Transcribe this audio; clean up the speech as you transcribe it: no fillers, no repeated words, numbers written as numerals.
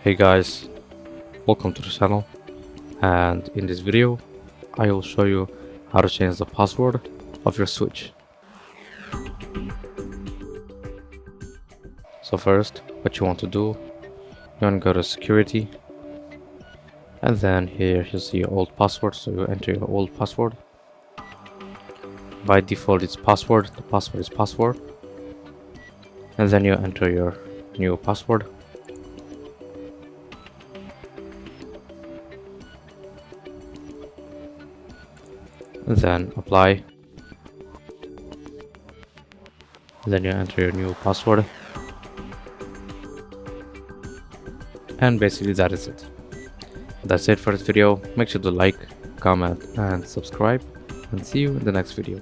Hey guys, welcome to the channel, and in this video I will show you how to change the password of your switch. So first, what you want to do, you want to go to security, and then here you see your old password, so you enter your old password. By default it's password, the password is password, and then you enter your new password. And then apply. Then you enter your new password. And basically that is it. That's it for this video. Make sure to like, comment and subscribe, and see you in the next video.